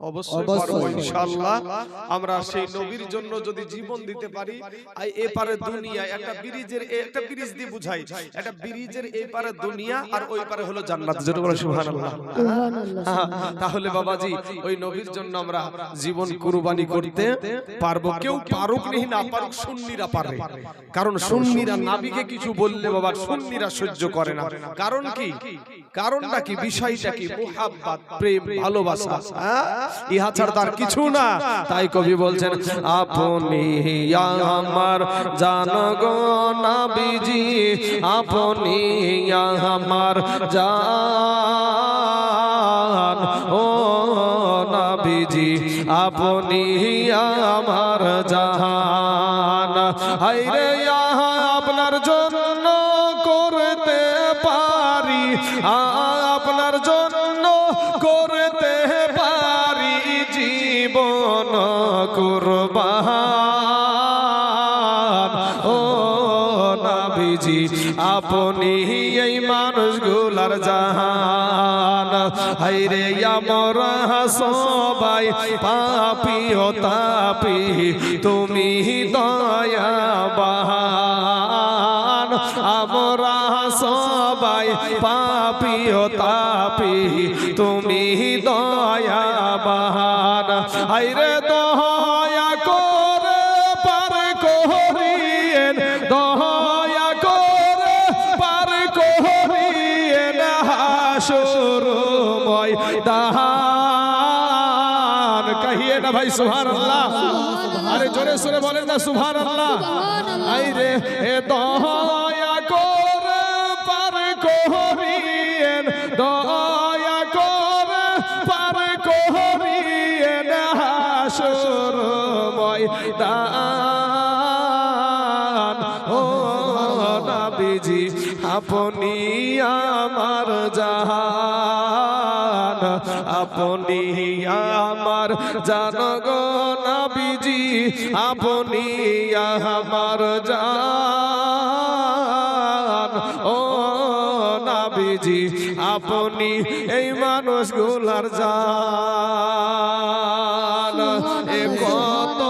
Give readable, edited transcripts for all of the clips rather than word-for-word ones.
অবশ্যই পারবো ইনশাআল্লাহ। আমরা সেই নবীর জন্য যদি জীবন দিতে পারি, আর এপারে দুনিয়া একটা ব্রিজের একটা ব্রিজ দিয়ে বুঝাই, একটা ব্রিজের এপারে দুনিয়া আর ওই পারে হলো জান্নাত, যেটা বলে সুবহানাল্লাহ। তাহলে বাবাজি ওই নবীর জন্য আমরা জীবন কুরবানি করতে পারবো। কেউ পারুক নি না পারুক, সুন্নিরা পারে। কারণ সুন্নিরা নবীকে কিছু বললে বাবা সুন্নিরা সহ্য করে না। কারণ কি? কারণটা কি? বিষয়টা কি? মুহাব্বত, প্রেম, ভালোবাসা, ইহা ছাড়া তার কিছু না। তাই কবি বলছেন, আপনি আমার জান গো নবীজি, আপনি আমার জান ও নবীজি, আপনি আমার জান। হায়রে আপনার জন্য করতে পারি, আপনার জন্য করতে পারি জীবন কুরবান ও নবীজি, আপনি এই মানুষগুলার জান। হায়রে আমরা সবাই পাপী ও তাপী, তুমি দয়াবান। আমরা সবাই পাপী ও তাপী, তুমি দয়াবান। হায়রে দয়া করে পার করিয়েন, দয়া করে পার করিয়েন হাসর ময়দান। কহিয়ে না ভাই সুবহানাল্লাহ, আরে জোরে সুরে বলেন না সুবহানাল্লাহ। আইরে এ দয়া করে পার করিয়েন, দয়া করে পার করিয়েন হাসর ময়দান ও নবীজি, আপনি আমার জান, আপনি আমার জান গো নবীজি, আপনি আমার জান ও নবীজি, আপনি এই মানুষগুলার জান। এ কত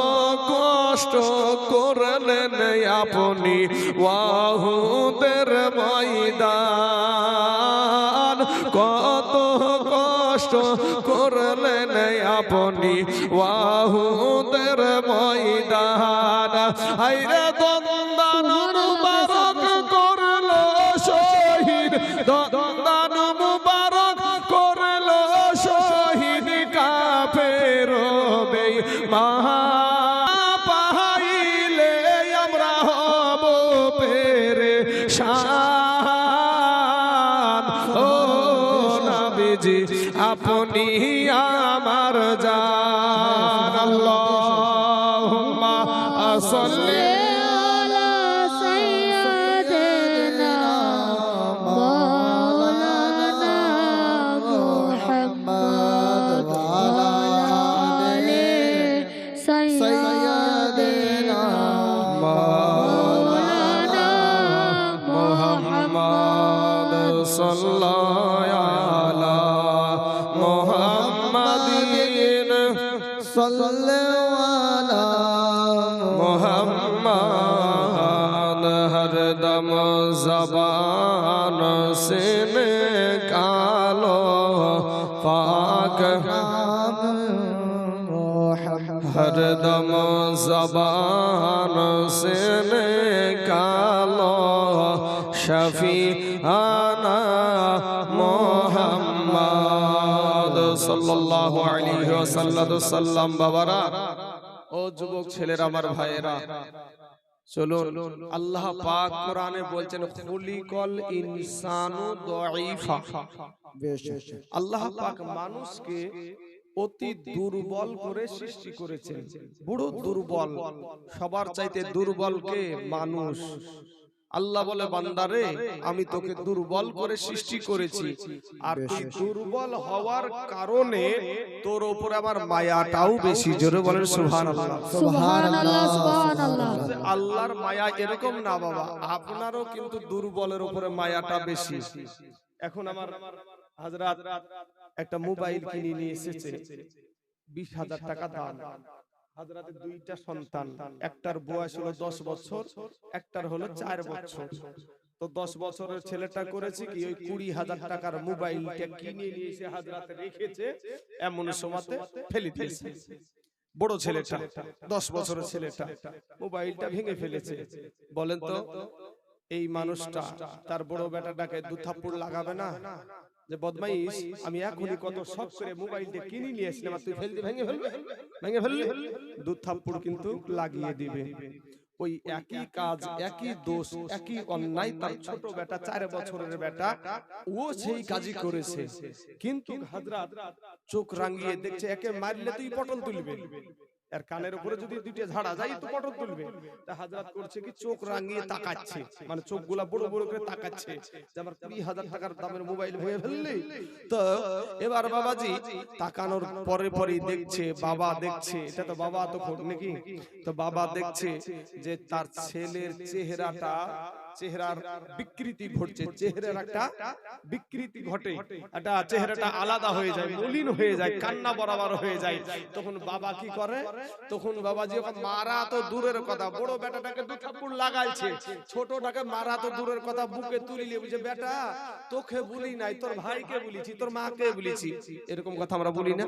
কষ্ট করলেন আপনি ওয়াহুদের ময়দান, কত কষ্ট করলেন আপনি ওয়াহুদের ময়দান। হায়রে দন্দান মুবারক করলো শহীদ, দন্দান মুবারক করলো শহীদ কাফের বেঈমান। পাইলে আমরা হব পেরেশান ও নবীজি, আপনি আমার জান। আল্লাহুম্মা সাল্লি আলা সাইয়্যিদিনা মাওলানা মুহাম্মদ ওয়া আলা আলি সাইয়্যিদিনা মাওলানা মুহাম্মদ সাল্লাল্লাহু আলা মুহাম্মাদিন সাল্লাল্লাহু আলা मुहम्मद हरदम ज़बान से निकालो पाक, हरदम ज़बान से निकालो शफीआना मुहम्मद सल्लल्लाहु अलैहि वसल्लम। बाबारा ও যুবক ছেলেরা, আমার ভাইয়েরা, চলুন। আল্লাহ পাক কোরআনে বলছেন খুলিকল ইনসানু দাঈফা। আল্লাহ পাক মানুষকে অতি দুর্বল করে সৃষ্টি করেছেন, বড় দুর্বল। সবার চাইতে দুর্বল কে? মানুষ। আল্লাহ বলে, বান্দারে আমি তোকে দুর্বল করে সৃষ্টি করেছি, আর তুই দুর্বল হওয়ার কারণে তোর উপরে আমার মায়াটাও বেশি। জোরে বলেন সুবহানাল্লাহ। সুবহানাল্লাহ, সুবহানাল্লাহ। আল্লাহর মায়া এরকম না বাবা, আপনারও কিন্তু দুর্বলের উপরে মায়াটা বেশি। এখন আমার হযরত একটা মোবাইল কিনে নিয়ে এসেছে, 20,000 টাকা দাম। হাজরাতের দুইটা সন্তান, একটার বয়স হলো 10 বছর, একটার হলো 4 বছর। তো 10 বছরের ছেলেটা করেছে কি, ওই 20,000 টাকার মোবাইলটা কিনে নিয়ে এসে হাজরাতে রেখেছে, এমন সময়তে ফেলে দিয়েছে। বড় ছেলেটা, 10 বছরের ছেলেটা মোবাইলটা ভেঙে ফেলেছে। বলেন তো এই মানুষটা তার বড় বেটাটাকে 2 থাপ্পড় লাগাবে না যে বদমাইশ, আমি এখনই কত শখ করে মোবাইলটা কিনে নিয়ে আসলাম, তুই ভেঙে ফেললি 2 থাপ্পড় কিন্তু লাগিয়ে দিবে। ওই একই কাজ, একই দোষ, একই অন্যায় তার ছোট বেটা 4 বছরের বেটা ও সেই কাজই করেছে। কিন্তু হযরত চোখ রাঙিয়ে দেখছে একে মারলে তুই পটল তুলবে, আর কানের উপরে যদি দুইটা ঝাড়া যায় তো পটল তুলবে। তা হযরত করছে কি, চোখ রাঙিয়ে তাকাচ্ছে, মানে চোখগুলা বড় বড় করে তাকাচ্ছে যে আমার 20,000 টাকার দামের মোবাইল ভেঙে ফেললি। তো এবার বাবাজি তাকানোর পরে পরেই দেখছে, বাবা দেখছে, এটা তো বাবা তো নাকি, তো বাবা দেখছে যে তার ছেলের চেহারার বিকৃতি ঘটছে, চেহারার একটা বিকৃতি ঘটে, একটা চেহারাটা আলাদা হয়ে যায়, মলিন হয়ে যায়, কান্না বরাবর হয়ে যায়। তখন বাবা কি করে, তখন বাবাজি মারা তো দূরের কথা, বড় বেটাটাকে 2 থাপ্পড় লাগাইছে, ছোটটাকে মারা তো দূরের কথা, বুকে তুলিলে বুঝে বেটা তোকে বলি নাই, তোর ভাইকে বলেছি, তোর মাকে বলেছি, এরকম কথা আমরা বলি না।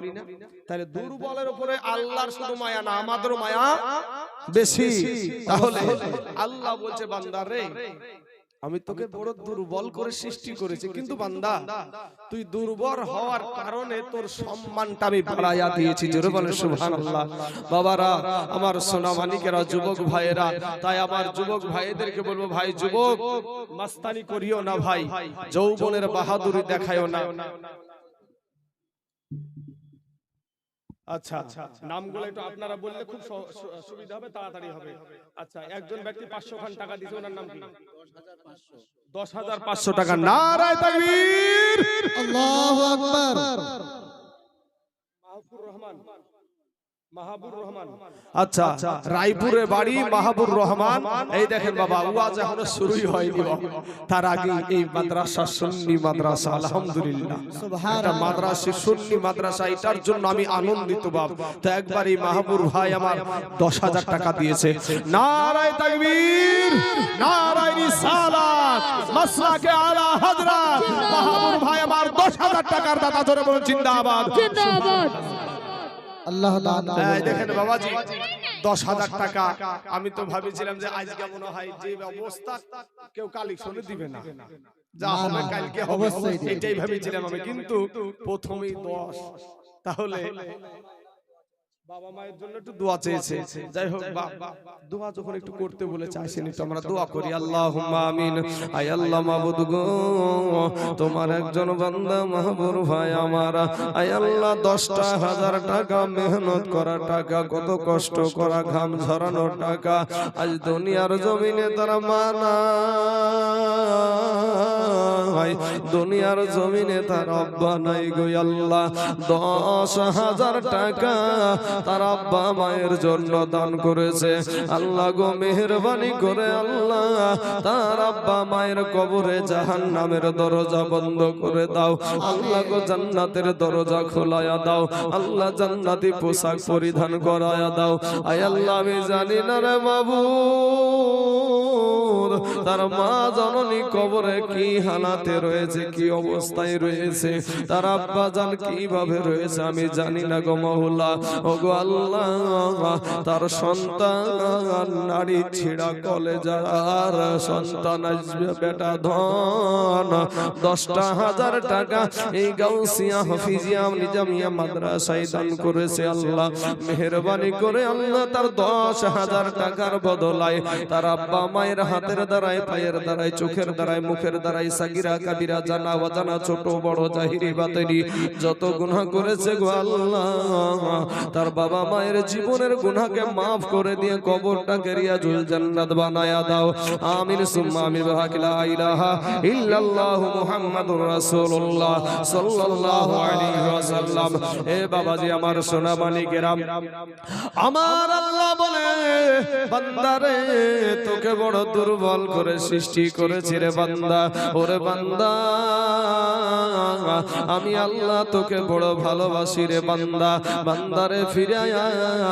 তাহলে দুর্বলের উপরে আল্লাহর শুধু মায়া না, আমাদেরও মায়া বেশি। তাহলে আল্লাহ বলছে বান্দা রে, আমি তোকে বড় দুর্বল করে সৃষ্টি করেছি, কিন্তু বান্দা তুই দুর্বল হওয়ার কারণে তোর সম্মানটা আমি বাড়াইয়া দিয়েছি। জোরে বলেন সুবহানাল্লাহ। বাবারা, আমার সোনা মানিকেরা, যুবক ভাইয়েরা, তাই আমার যুবক ভাইদেরকে বলবো, ভাই যুবক মাস্তানি করিও না ভাই, যৌবনের বাহাদুরি দেখায়ও না। আচ্ছা, নামগুলো একটু আপনারা বললে খুব সুবিধা হবে, তাড়াতাড়ি হবে। আচ্ছা, একজন ব্যক্তি 500 খান টাকা দিয়েছে, ওনার নাম কি? 10,500 টাকা। নারায়ে তাকবীর, আল্লাহু আকবার। মাহবুর রহমান। আচ্ছা, রায়পুরে বাড়ি, মাহবুর রহমান। এই দেখেন বাবা, ওয়াজ এখনো শুরুই হয়নি, তার আগে এই মাদ্রাসা সুন্নি মাদ্রাসা, আলহামদুলিল্লাহ একটা মাদ্রাসা সুন্নি মাদ্রাসা, এটার জন্য আমি আনন্দিত বাপ। তো একবার এই মাহবুর ভাই আমার 10,000 টাকা দিয়েছে। নারায়ে তাকবীর, নারায়ে রিসালাত, মাসলাকে আলা হযরত মাহবুর ভাই আমার 10,000 টাকার দাতা। ধরে বলুন জিন্দাবাদ, জিন্দাবাদ। আল্লাহ দান করুন। দেখেন বাবাজি 10,000 টাকা। আমি তো ভাবিছিলাম যে আজকে মনে হয় যে অবস্থা কেউ কালেকশনে দিবে না, যা হবে কালকে হবে, এটাই ভেবেছিলাম আমি, কিন্তু প্রথমেই 10। তাহলে বাবা মায়ের জন্য একটু দোয়া চেয়েছে। যাই হোক, দোয়া যখন একটু করতে বলেছে, আসেন একটু আমরা দোয়া করি। আল্লাহুম্মা আমিন। আয় আল্লাহ মাবুদ গো, তোমার একজন বান্দা মাহবুর ভাই আমার, আয় আল্লাহ 10,000 টাকা মেহনত করা টাকা, কত কষ্ট করা, ঘাম ঝরানো টাকা, আজ দুনিয়ার জমিনে তারা মানা, দুনিয়ার জমিনে তার আব্বা নাই গো আল্লাহ, 10,000 টাকা তার আব্বা মায়ের জন্য দান করেছে। আল্লাহ গো মেহেরবানি করে আল্লাহ তার আব্বা মায়ের কবরে জাহান্নামের দরজা বন্ধ করে দাও। আল্লাহ গো জান্নাতের দরজা খোলায়া দাও। আল্লাহ জান্নাতি পোশাক পরিধান করায়া দাও। আয় আল্লাহ, আমি জানি না রে বাবু তার মা জননী কবরে কি হালাতে রয়েছে, কি অবস্থায় রয়েছে, তার আব্বা জান কিভাবে রয়েছে আমি জানি না গো মাওলা। ও গো আল্লাহ, তার সন্তান নারী ছিড়া কলেজার সন্তান আসবে বেটা ধন, 10,000 টাকা এই গাউসিয়া হাফিজিয়া নিজামিয়া মাদ্রাসায় দান করেছে। আল্লাহ মেহেরবানি করে আল্লাহ তার 10,000 টাকার বদলায় তার আব্বা মায়ের হাতের দ্বারায়, পায়ের দ্বারায়, চোখের দ্বারায়, মুখের দ্বারায়, সাগিরা কাবিরা, জানা অজানা, ছোট বড়, জাহিরি বাতিনি যত গুনাহ করেছে গো আল্লাহ, তার বাবা মায়ের জীবনের গুনাহকে মাফ করে দিয়ে কবরটাকে রিয়াজুল জান্নাত বানায়া দাও। আমিন সুম্মা আমিন। লা ইলাহা ইল্লাল্লাহু মুহাম্মাদুর রাসূলুল্লাহ সাল্লাল্লাহু আলাইহি ওয়াসাল্লাম। এ বাবাজি আমার সোনা মানিকেরা, আমার আল্লাহ বলে বান্দারে তোকে বড় দুর্বল দুর্বল করে সৃষ্টি করেছি রে বান্দা। ওরে বান্দা, আমি আল্লাহ তোকে বড় ভালোবাসি রে বান্দা। বান্দারে ফিরে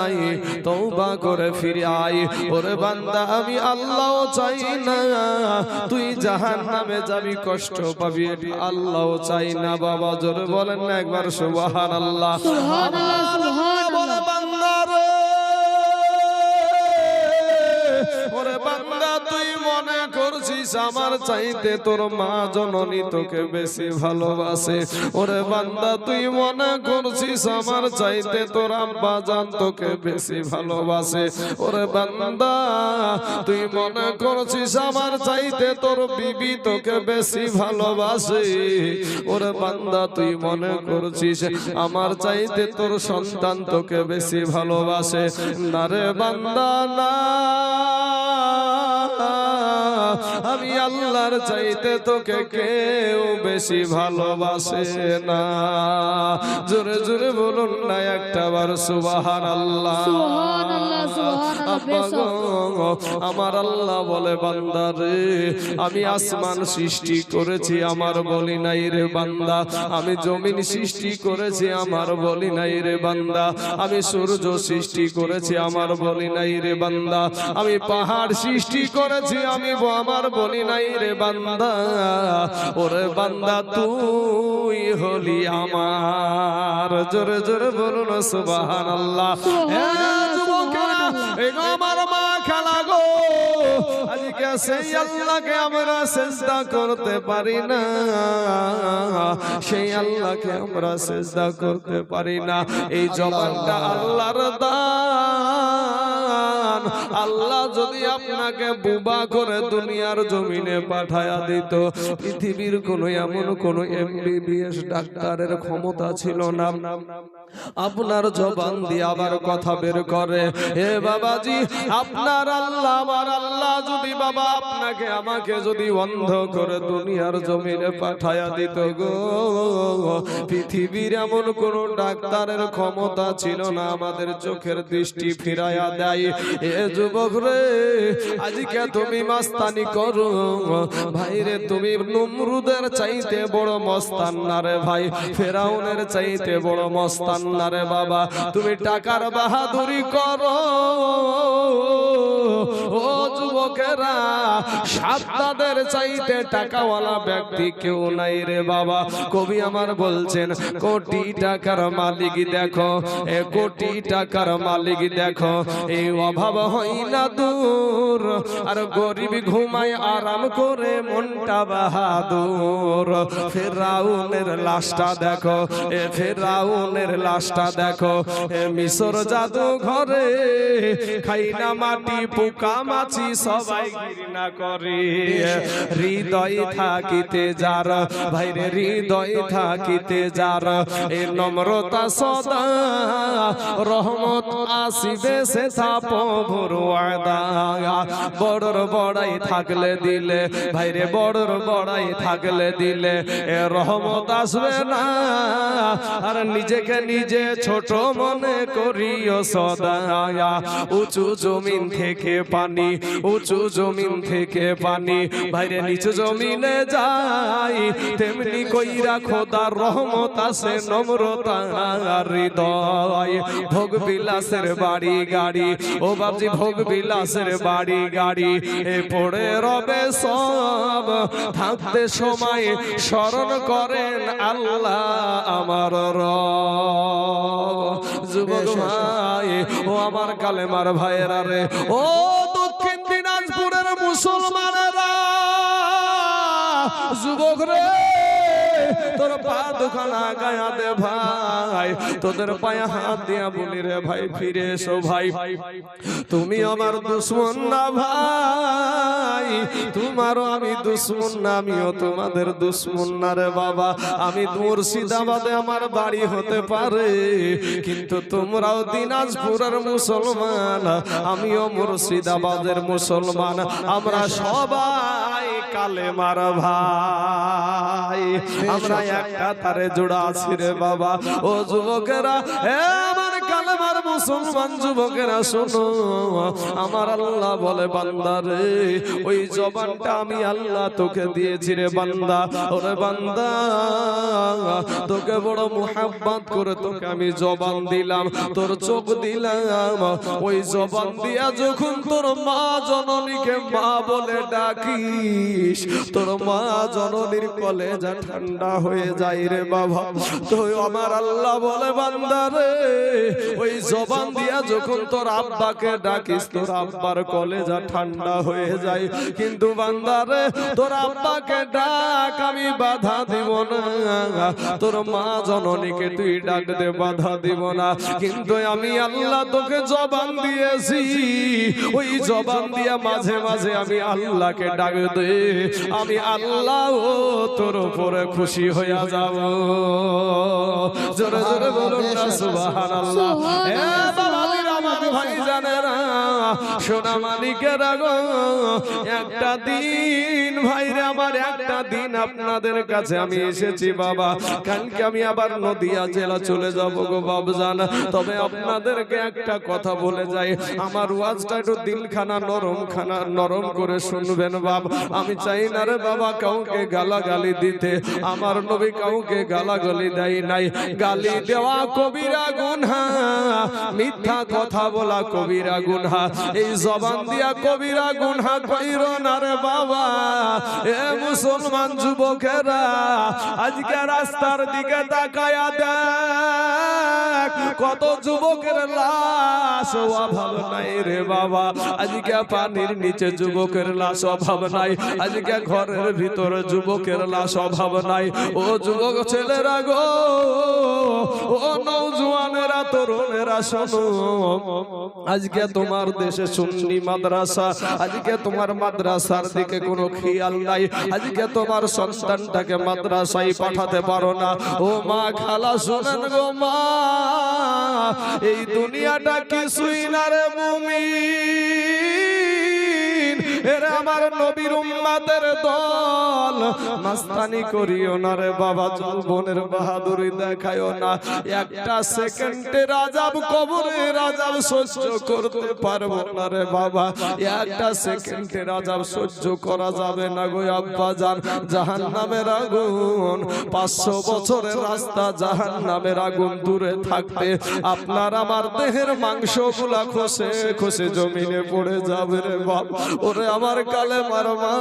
আয়, তওবা করে ফিরে আয়। ওরে বান্দা, আমি আল্লাহও চাই না তুই জাহান্নামে যাবি, কষ্ট পাবি, এটা আল্লাহও চাই না। বাবা জোরে বলেন না একবার সুবহানাল্লাহ। সুবহানাল্লাহ, সুবহানাল্লাহ। বান্দারে, ওরে বান্দা, তুই মনে করছিস আমার চাইতে তোর মা জননী তোকে বেশি ভালোবাসে। ওরে বান্দা, তুই মনে করছিস আমার চাইতে তোর আব্বা জান তোকে বেশি ভালোবাসে। ওরে বান্দা, তুই মনে করছিস আমার চাইতে তোর বিবি তোকে বেশি ভালোবাসে। ওরে বান্দা, তুই মনে করছিস আমার চাইতে তোর সন্তান তোকে বেশি ভালোবাসে। না রে বান্দা, না, আমি আল্লাহর চাইতে তোকে কেউ বেশি ভালোবাসে না। জোরে জোরে বলুন না একটা বার সুবহানাল্লাহ। সুবহানাল্লাহ, সুবহানাল্লাহ। বেশ আমার আল্লাহ বলে, বান্দা রে, আমি আসমান সৃষ্টি করেছি, আমার বলি নাই রে বান্দা। আমি জমিন সৃষ্টি করেছি, আমার বলি নাই রে বান্দা। আমি সূর্য সৃষ্টি করেছি, আমার বলি নাই রে বান্দা। আমি পাহাড় সৃষ্টি করেছি, আমি আমার বলি নাই রে বান্দা। ওরে বান্দা, তুই হলি আমার। জোরে জোরে বলুন সুবহানাল্লাহ। আমার মা খালা গো, আজকে সেই আল্লাহকে আমরা সিজদা করতে পারি না, সেই আল্লাহকে আমরা সিজদা করতে পারি না। এই জবানটা আল্লাহর দান। আল্লাহ যদি আপনাকে বুবা করে দুনিয়ার জমিনে পাঠায়া দিত, পৃথিবীর কোন এমন কোন MBBS ডাক্তারের ক্ষমতা ছিল না আপনার জবান দিয়ে আবার কথা বের করে। হে বাবাজি, আপনার আল্লাহ, আমার আল্লাহ যদি বাবা আপনাকে আমাকে যদি অন্ধ করে দুনিয়ার জমিনে পাঠায়া দিত গো, পৃথিবীর এমন কোন ডাক্তারের ক্ষমতা ছিল না আমাদের চোখের দৃষ্টি ফিরাইয়া দেয়। এ যুবক রে, আজকে তুমি মাস্তানি করো ভাইরে, তুমি নমরুদের চাইতে বড় মস্তান না রে ভাই, ফেরাউনের চাইতে বড় মস্তান না রে বাবা। তুমি টাকার বাহাদুরি করো ও যুবকেরা, সাদ্দাদের চাইতে টাকাওয়ালা ব্যক্তি কেউ নাই রে বাবা। কবি আমার বলছেন, কোটি টাকার মালিক দেখো, এ কোটি টাকার মালিক দেখো, এই অভাব হয় না দূর, আর গরিব ঘুমায় আরাম করে মনটা বাহাদুর। ফেরাউনের লাশটা দেখো, এ ফেরাউনের লাশটা দেখো, এ মিশর জাদু ঘরে খাই না মাটি পোকা মাছি সবাই ঘৃণা করে। হৃদয় থাকিতে যার ভাইরে, হৃদয় থাকিতে যার, এ নম্রতা সদা রহমত আসিবে সে প্রভুর ওয়াদা। বড়র বড়াই থাকলে দিলে ভাইরে, বড়র বড়াই থাকলে দিলে এ রহমত আসবে না, আর নিজেকে নিজে ছোট মনে করিও সদা। উঁচু জমিন থেকে পানি, উঁচু জমিন থেকে পানি ভাইরে নিচু জমিনে যাই, তেমনি কইরা খোদার রহমত আসে নম্রতা হৃদয়। ভোগ বিলাসের বাড়ি গাড়ি, ও বাবজি ভোগ বিলাসের বাড়ি গাড়ি এ পড়ে রবে সব, থাকতে সময় স্মরণ করেন আল্লাহ আমার রব। যুবক ভাই ও আমার কালেমার ভাইয়েরা রে, ও দক্ষিণ দিনাজপুরের মুসলমানেরা, যুবক রে তোর পা দুখানা গায়া দে ভাই, তোদের পায়ে হাত দিয়া বলি রে ভাই, ফিরে এসো ভাই। তুমি আমার দুশ্মন না ভাই, তোমারও আমি দুশ্মন না, আমিও তোমাদের দুশ্মন না রে বাবা। আমি মুর্শিদাবাদে আমার বাড়ি হতে পারে, কিন্তু তোমরাও দিনাজপুরের মুসলমান, আমিও মুর্শিদাবাদের মুসলমান, আমরা সবাই কালেমার ভাই, আমরা একটা তারে জোড়া আছি রে বাবা। ও যুবকেরা, আমার কালেমার মুসলমান যুবকেরা শোনো, আমার আল্লাহ বলে বান্দা রে, ওই জবানটা আমি আল্লাহ তোকে দিয়েছি রে বান্দা। ওরে বান্দা, তোকে বড় মুহাব্বত করে তোকে আমি জবান দিলাম, তোর চোখ দিলাম। ওই জবান দিয়া যখন তোর মা জননীকে মা বলে ডাকিস, তোর মা জননীর কলেজা ঠান্ডা হয়ে যায় রে বাবা। তো আমার আল্লাহ বলে বান্দা রে, ওই জবান দিয়া যখন তোর আব্বাকে ডাকিস, তোর আব্বার কলেজা ঠান্ডা হয়ে যায়। কিন্তু বান্দা রে, তোর আব্বাকে ডাক, আমি বাধা দিব না। তোর মা জননীকে তুই ডাক দে, বাধা দিব না। কিন্তু আমি আল্লাহ তোকে জবান দিয়েছি, ওই জবান দিয়া মাঝে মাঝে আমি আল্লাহকে ডাক দে, আমি আল্লাহ ও তোর উপরে খুশি হইয়া যাব। জোরে জোরে বলুন না সুবহানাল্লাহ। এ বাবাজিরা, আমার ভাইজানেরা, সোনা মানিকেরা গো, একটা দিন ভাইরে আমার, একটা দিন আপনাদের কাছে আমি এসেছি বাবা। কালকে আমি আবার নদিয়া জেলা চলে যাব গো বাবজান। তবে আপনাদেরকে একটা কথা বলে যাই, আমার ওয়াজটা একটু দিলখানা নরম করে শুনবেন বাবা। আমি চাই না রে বাবা কাউকে গালাগালি দিতে, আমার নবী কাউকে গালাগালি দেয় নাই। গালি দেওয়া কবিরা গুনাহ, মিথ্যা কথা বলা কবিরা গুনাহ, এই জবান দিয়া কবিরা গুনাহ কইরো না রে বাবা। এ মুসলমান যুবকেরা, আজকে রাস্তার দিকে তাকায়া দেখ, কত যুবকের লাশ অভাব নাই রে বাবা। আজকে পানির নিচে যুবকের লাশ অভাব নাই, আজকে ঘরের ভিতরে যুবকের লাশ অভাব নাই। ও যুবক ছেলেরা গো, ও নওজোয়ানেরা, তরুণেরা শোনো, আজকে তোমার দেশে সুন্নি মাদ্রাসা, আজকে তোমার মাদ্রাসার দিকে কোনো খেয়াল নাই। আজকে তোমার সন্তানটাকে মাদ্রাসায় পাঠাতে পারো না। ও মা, খালা শোনেন গো মা, এই দুনিয়াটা কিছুই না রে মুমিন। এরা আমার নবীর উম্মতের দল, মাস্তানি করিও না রে বাবা, যৌবনের বাহাদুরি দেখায়ও না। একটা সেকেন্ডের আযাব, কবরের আযাব সহ্য করতে পারবো না রে বাবা। একটা সেকেন্ডের আযাব সহ্য করা যাবে না গো আব্বা জান। জাহান্নামের আগুন, 500 বছরের রাস্তা জাহান্নামের আগুন দূরে থাকতে আপনার আমার দেহের মাংসগুলা খসে খসে জমিনে পড়ে যাবে রে বাবা। ওরে আমার কালেমার মা,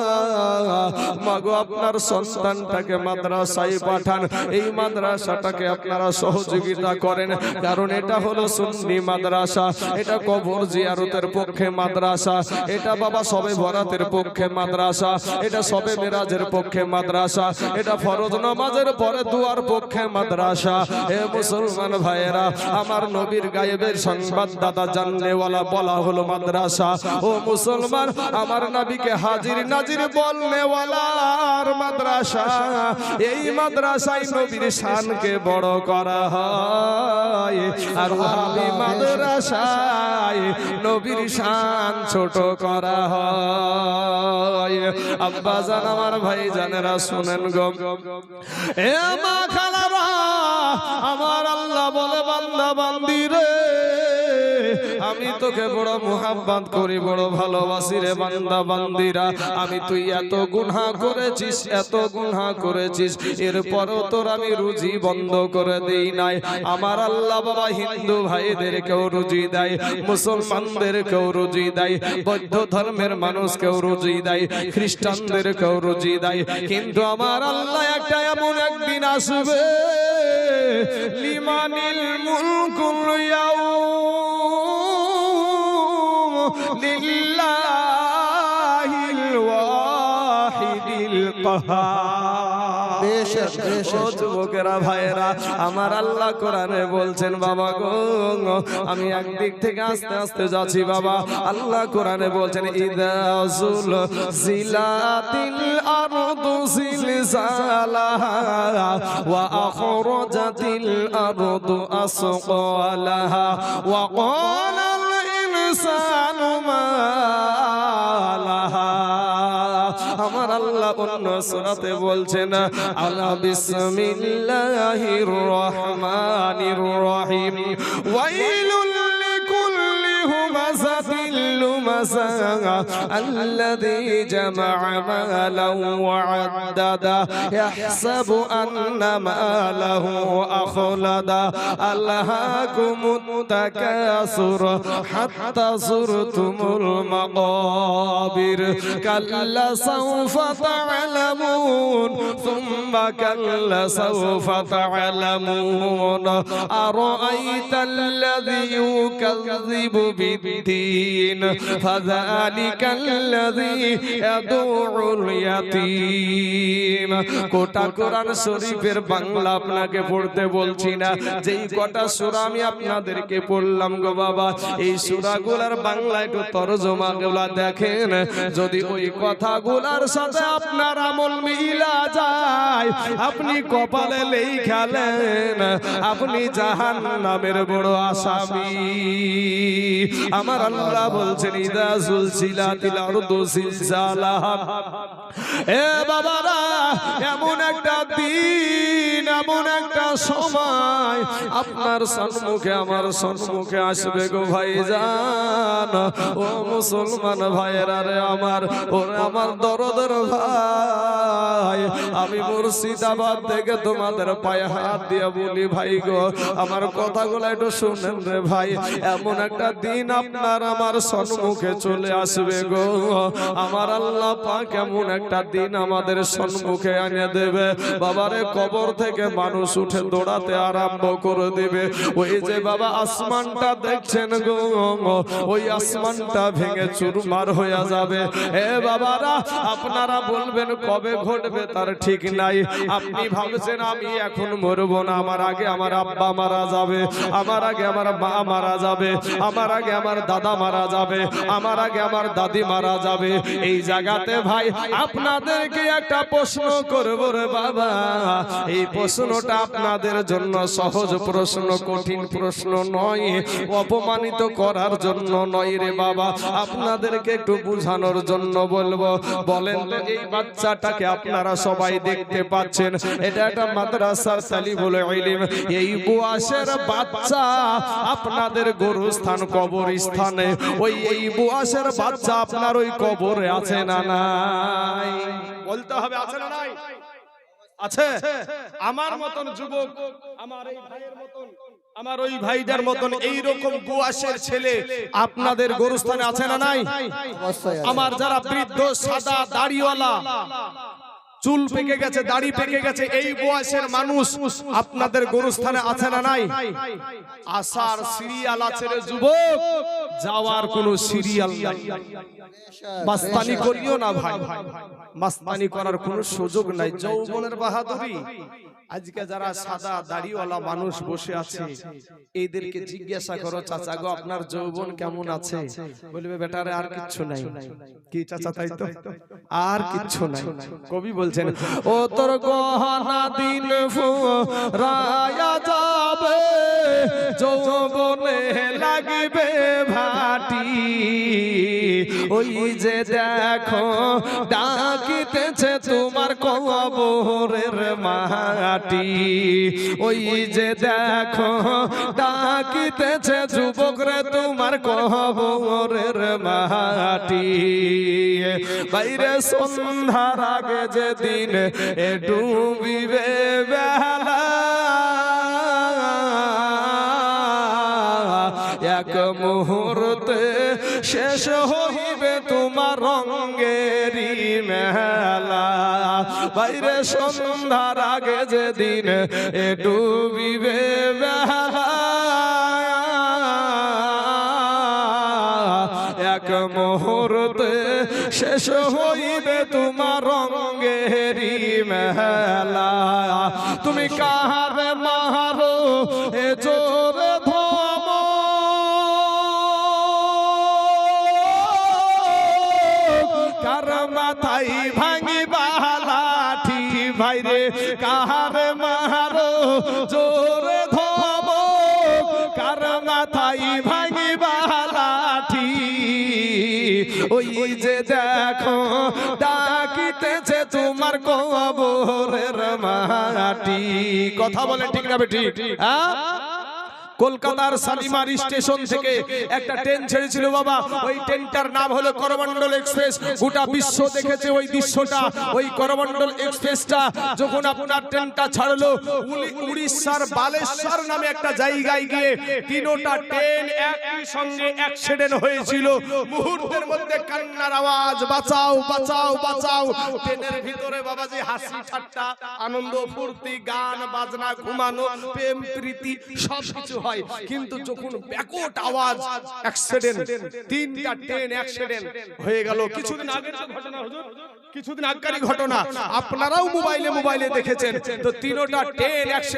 মাগো আপনার সন্তানটাকে মাদ্রাসায় পাঠান। এই মাদ্রাসাটাকে আপনারা সহযোগিতা করেন, কারণ এটা হলো সুন্নি মাদ্রাসা, এটা কবর জিয়ারতের পক্ষে মাদ্রাসা, এটা বাবা সবে বরাতের পক্ষে মাদ্রাসা, এটা সবে মেরাজের পক্ষে মাদ্রাসা, এটা ফরজ নামাজের পরে দুয়ার পক্ষে মাদ্রাসা। হে মুসলমান ভাইয়েরা, আমার নবীর গায়েবের সংবাদদাতা জাননেওয়ালা বলা হলো মাদ্রাসা। ও মুসলমান, আমার নবীকে হাজির নাজির বলনেওয়ালার মাদ্রাসা। এই মাদ্রাসায় নবীর শানকে বড় করা হয়, আর ওহাবি মাদ্রাসায় নবীর শান ছোট করা হয়। আব্বা জান, আমার ভাই জানেরা শুনেন গো, এ মা খালারা, আমার আল্লাহ বলে বান্দা বান্দি রে, আমি তোকে বড় মুহাব্বত করি, বড় ভালোবাসি রে বান্দা বান্দিরা। আমি তুই এত গুনাহ করেছিস, এত গুনাহ করেছিস, এরপরও তোর আমি রুজি বন্ধ করে দেই নাই। আমার আল্লাহ বাবা হিন্দু ভাইদেরকেও রুজি দেয়, মুসলমানদেরকেও রুজি দেয়, বৌদ্ধ ধর্মের মানুষকেও রুজি দেয়, খ্রিস্টানদেরকেও রুজি দেয়। কিন্তু আমার আল্লাহ একটা এমন একদিন আসবে, লিমানিল মুলকুল ইয়াউম লিল্লাহিল ওয়াহিদিল কাহার। ও যুবকেরা ভাইয়েরা, আমার আল্লাহ কোরআনে বলছেন বাবা গো, আমি একদিক থেকে আস্তে আস্তে যাচ্ছি বাবা। আল্লাহ কোরআনে বলছেন, ইযা যুলজিলাতিল আরদু জিলজালাহা ওয়া আখরাজাতিল আরদু আসকালাহা ওয়া ক্বালাল ইনসানু মা লাহা। আমার আল্লাহ অন্য সূরাতে বলছেন আলা বিসমিল্লাহির রহমানির রহিম ওয়াইলুল লিকুল্লি হুমাযাতিল লুমাযা الذي جمع مالا وعددا يحسب أن ماله أخلدا ألهاكم التكاثر حتى زرتم المقابر كلا سوف تعلمون ثم كلا سوف تعلمون أرأيت الذي يكذب بالدين فذلك الذي يدعو اليتيم কোটা কোরআন শরীফের বাংলা আপনাকে পড়তে বলছি না, যেই কটা সূরা আমি আপনাদেরকে পড়লাম গো বাবা, এই সূরাগুলোর বাংলা একটু তরজমাগুলো দেখেন। যদি ওই কথাগুলোর সাথে আপনার আমল মিলা যায়, আপনি কপালে লেখালেন আপনি জাহান্নামের বড় আসামি। আমার আল্লাহ বলছেন ইদা সুলসিলাতিল আরদু সিলসালাহা। এ বাবারা, এমন একটা দিন, এমন একটা সময় আপনার সম্মুখে আমার সম্মুখে আসবে গো ভাইজান। ও মুসলমান ভাইয়েরা রে আমার, ওরে আমার দরদের ভাই, আমি মুর্শিদাবাদ থেকে তোমাদের পায়ে হাত দিয়ে বলি ভাই গো, আমার কথাগুলো একটু শুনেন রে ভাই। এমন একটা দিন আপনার আমার সম্মুখে চলে আসবে গো, আমার আল্লাহ পাক এমন একটা দিন আমাদের সম্মুখে এনে দেবে। বাবারে, কবর থেকে মানুষ উঠে দৌড়াতে আরম্ভ করে দেবে। ওই যে বাবা আসমানটা দেখছেন গো, ওই আসমানটা ভেঙে চুরমার হয়ে যাবে। এ বাবারা, আপনারা বলবেন কবে ঘটবে তার ঠিক নাই। আপনি ভাবছেন আমি এখন মরবো না, আমার আগে আমার আব্বা মারা যাবে, আমার আগে আমার মা মারা যাবে, আমার আগে আমার দাদা মারা যাবে, আমার আগে আমার দাদি মারা যাবে। এই জায়গাতে ভাই আপনাদেরকে একটা প্রশ্ন করব রে বাবা। এই প্রশ্নটা আপনাদের জন্য সহজ প্রশ্ন, কঠিন প্রশ্ন নয়, অপমানিত করার জন্য নয় রে বাবা, আপনাদেরকে একটু বোঝানোর জন্য বলবো। বলেন তো, এই বাচ্চাটাকে আপনারা সবাই দেখতে পাচ্ছেন, এটা একটা মাদ্রাসার তালিবুল ইলম। এই বুয়াসের বাচ্চা আপনাদের গরুস্থান কবরস্থানে, ওই এই বুয়াসের বাচ্চা আপনার ওই কবরে আছে না নাই? বলতে হবে আছে না নাই? আছে। আমার মতন যুবক, আমার এই ভাইয়ের মতন, আমার ওই ভাইটার মতন এইরকম বুয়াসের ছেলে আপনাদের গরুস্থানে আছে না নাই? আমার যারা বৃদ্ধ সাদা দাড়িওয়ালা, চুল পেকে গেছে, দাড়ি পেকে গেছে, এই বয়সের মানুষ আপনাদের গরুস্থানে আছে না নাই? আসার সিরিয়াল আছে রে যুবক, যাওয়ার কোনো সিরিয়াল নাই। মাস্তানি করিও না ভাই, মাস্তানি করার কোনো সুযোগ নাই। যৌবনের বাহাদুরি। আজকে যারা সাদা দাড়িওয়ালা মানুষ বসে আছে, এদেরকে জিজ্ঞাসা করো, চাচা গো আপনার যৌবন কেমন আছে? বলবে বেটারে আর কিচ্ছু নাই। কি চাচা, তাই তো? আর কিচ্ছু নাই। কবি বলছেন, ও তোর গহনা দিন ফুরায়া যাবে, যৌবনে লাগবে ভাটি, ওই যে দেখো ডাকিতেছে তোমার কবরের মাটি, ওই যে দেখো ডাকিতেছে যুবক রে তোমার কবরের মাটি। বাইরে সন্ধ্যার আগে যেদিন ডুবিবে বেলা, এক মুহূর্তে শেষ হইবে তোমার রঙেরি মেলা। বাইরে সন্ধ্যার আগে যেদিন ডুবিবে বেলা, এক মুহূর্তে শেষ হইবে তোমার রঙেরি মেলা। তুমি কাহারে মারো এ জোরে ধম, কার মাথায় ভাঙিবা লাঠি, ভাইরে কাহারে মারো জোরে ধম, কার মাথায় ভাঙিবা লাঠি, ওই যে দেখো ডাকিতেছে তোমার কবরের মাটি। কথা বলে ঠিক না বেটি? হ্যাঁ, কলকাতার শালিমার স্টেশন থেকে একটা ট্রেন ছেড়েছিল বাবা। ওই ট্রেনটার নাম হলো করমণ্ডল এক্সপ্রেস। গোটা বিশ্ব দেখেছে ওই দৃশ্যটা। ওই করমণ্ডল এক্সপ্রেসটা যখন আপনার ট্রেনটা ছাড়লো উড়িষ্যার বালেশ্বর নামে একটা জায়গায় গিয়ে তিনটা ট্রেন একই সঙ্গে অ্যাক্সিডেন্ট হয়েছিল। মুহূর্তের মধ্যে কান্নার আওয়াজ, বাঁচাও বাঁচাও বাঁচাও। ট্রেনের ভিতরে বাবাজি হাসি ঠাট্টা, আনন্দ ফুর্তি, গান বাজনা, ঘুমানো, প্রেম প্রীতি সব কিছু হয়। কিন্তু যখন ব্যাকট আওয়াজ, অ্যাক্সিডেন্ট, তিনটা ট্রেন অ্যাক্সিডেন্ট হয়ে গেল। কিছুদিন আগের ঘটনা হুজুর, কিছুদিন আগের ঘটনা আপনারাও মোবাইলে দেখেছেন। তো তিনটা ট্রেন